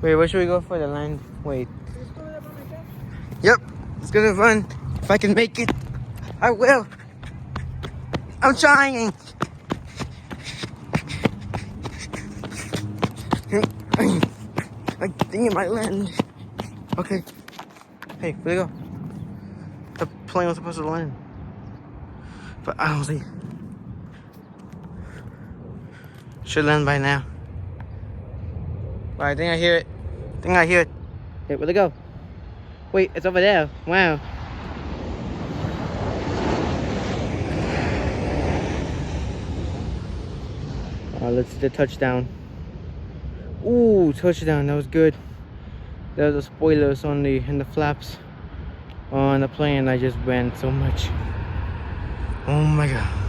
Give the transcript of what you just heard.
Wait, where should we go for the land? Wait. Yep, it's gonna run. If I can make it, I will. I'm trying. I think it might land. Okay. Hey, where'd it go? The plane was supposed to land. But I don't see. Should land by now. But I think I hear it. Hey, where'd it go? Wait, it's over there. Wow. Let's see the touchdown. Ooh, touchdown. That was good. There was the spoilers on the flaps on the plane. I just ran so much. Oh my god.